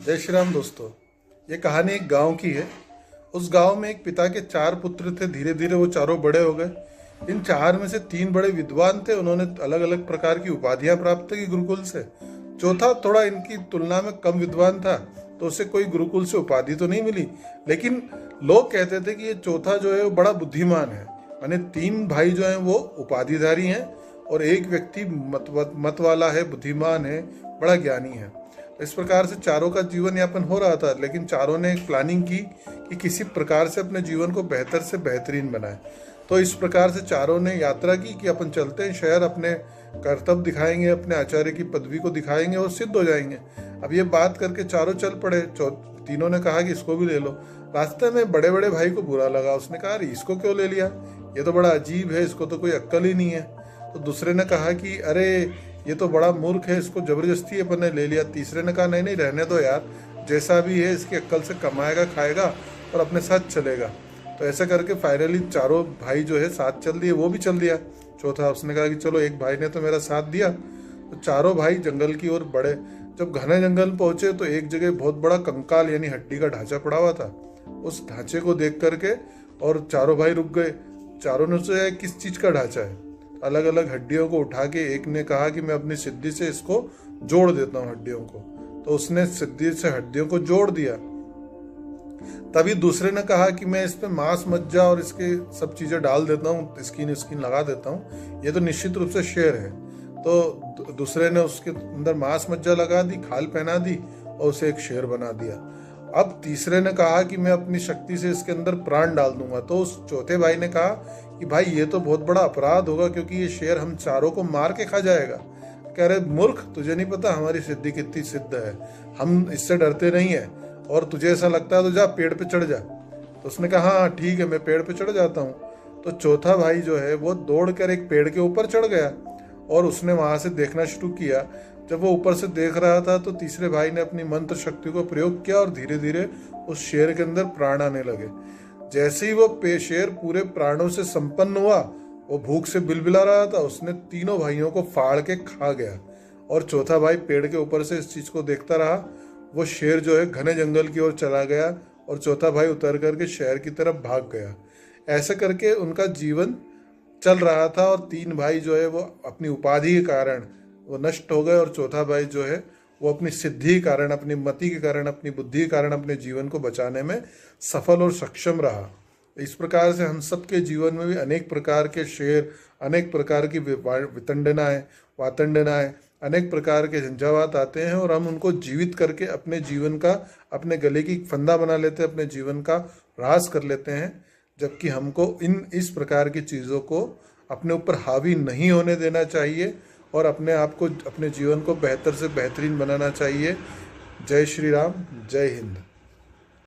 जय श्री राम दोस्तों। ये कहानी एक गांव की है। उस गांव में एक पिता के 4 पुत्र थे। धीरे धीरे वो चारों बड़े हो गए। इन 4 में से 3 बड़े विद्वान थे। उन्होंने अलग अलग प्रकार की उपाधियां प्राप्त की गुरुकुल से। चौथा थोड़ा इनकी तुलना में कम विद्वान था, तो उसे कोई गुरुकुल से उपाधि तो नहीं मिली, लेकिन लोग कहते थे कि ये चौथा जो है वो बड़ा बुद्धिमान है। माने 3 भाई जो हैं वो उपाधिधारी हैं और एक व्यक्ति मत वाला है, बुद्धिमान है, बड़ा ज्ञानी है। इस प्रकार से चारों का जीवन यापन हो रहा था, लेकिन चारों ने एक प्लानिंग की कि किसी प्रकार से अपने जीवन को बेहतर से बेहतरीन बनाए। तो इस प्रकार से चारों ने यात्रा की कि अपन चलते हैं शहर, अपने कर्तव्य दिखाएंगे, अपने आचार्य की पदवी को दिखाएंगे और सिद्ध हो जाएंगे। अब ये बात करके चारों चल पड़े। तीनों ने कहा कि इसको भी ले लो। रास्ते में बड़े बड़े भाई को बुरा लगा। उसने कहा अरे इसको क्यों ले लिया, ये तो बड़ा अजीब है, इसको तो कोई अक्ल ही नहीं है। तो दूसरे ने कहा कि अरे ये तो बड़ा मूर्ख है, इसको जबरदस्ती अपन ने ले लिया। तीसरे ने कहा नहीं नहीं रहने दो यार, जैसा भी है इसकी अक्ल से कमाएगा, खाएगा और अपने साथ चलेगा। तो ऐसा करके फाइनली चारों भाई जो है साथ चल दिए। वो भी चल दिया चौथा। उसने कहा कि चलो एक भाई ने तो मेरा साथ दिया। तो चारों भाई जंगल की ओर बढ़े। जब घने जंगल पहुंचे तो एक जगह बहुत बड़ा कंकाल यानी हड्डी का ढांचा पड़ा हुआ था। उस ढांचे को देख करके और चारों भाई रुक गए। चारों ने सोचा किस चीज का ढांचा है। अलग अलग हड्डियों को उठा के एक ने कहा कि मैं अपनी सिद्धि से इसको जोड़ देता हूँ हड्डियों को। तो उसने सिद्धि से हड्डियों को जोड़ दिया। तभी दूसरे ने कहा कि मैं इस पे मांस मज्जा और इसके सब चीजें डाल देता हूँ, स्किन स्किन लगा देता हूँ, ये तो निश्चित रूप से शेर है। तो दूसरे ने उसके अंदर मांस मज्जा लगा दी, खाल पहना दी और उसे एक शेर बना दिया। अब तीसरे ने कहा कि मैं अपनी शक्ति से इसके अंदर प्राण डाल दूंगा। तो उस चौथे भाई ने कहा कि भाई ये तो बहुत बड़ा अपराध होगा, क्योंकि ये शेर हम चारों को मार के खा जाएगा। कह रहे मूर्ख, तुझे नहीं पता हमारी सिद्धि कितनी सिद्ध है, हम इससे डरते नहीं है, और तुझे ऐसा लगता है तो जा पेड़ पे चढ़ जा। तो उसने कहा हाँ ठीक है, मैं पेड़ पे चढ़ जाता हूँ। तो चौथा भाई जो है वो दौड़ कर एक पेड़ के ऊपर चढ़ गया और उसने वहां से देखना शुरू किया। जब वो ऊपर से देख रहा था तो तीसरे भाई ने अपनी मंत्र शक्ति को प्रयोग किया और धीरे धीरे उस शेर के अंदर प्राण आने लगे। जैसे ही वो शेर पूरे प्राणों से संपन्न हुआ, वो भूख से बिलबिला रहा था, उसने तीनों भाइयों को फाड़ के खा गया। और चौथा भाई पेड़ के ऊपर से इस चीज को देखता रहा। वो शेर जो है घने जंगल की ओर चला गया और चौथा भाई उतर करके शहर की तरफ भाग गया। ऐसे करके उनका जीवन चल रहा था और 3 भाई जो है वो अपनी उपाधि के कारण वो नष्ट हो गए और चौथा भाई जो है वो अपनी सिद्धि के कारण, अपनी मति के कारण, अपनी बुद्धि के कारण अपने जीवन को बचाने में सफल और सक्षम रहा। इस प्रकार से हम सबके जीवन में भी अनेक प्रकार के शेर, अनेक प्रकार की वितंडनाएं, वातंडनाएं, अनेक प्रकार के झंझावात आते हैं और हम उनको जीवित करके अपने जीवन का, अपने गले की फंदा बना लेते हैं, अपने जीवन का राज कर लेते हैं। जबकि हमको इस प्रकार की चीज़ों को अपने ऊपर हावी नहीं होने देना चाहिए और अपने आप को, अपने जीवन को बेहतर से बेहतरीन बनाना चाहिए। जय श्री राम, जय हिंद।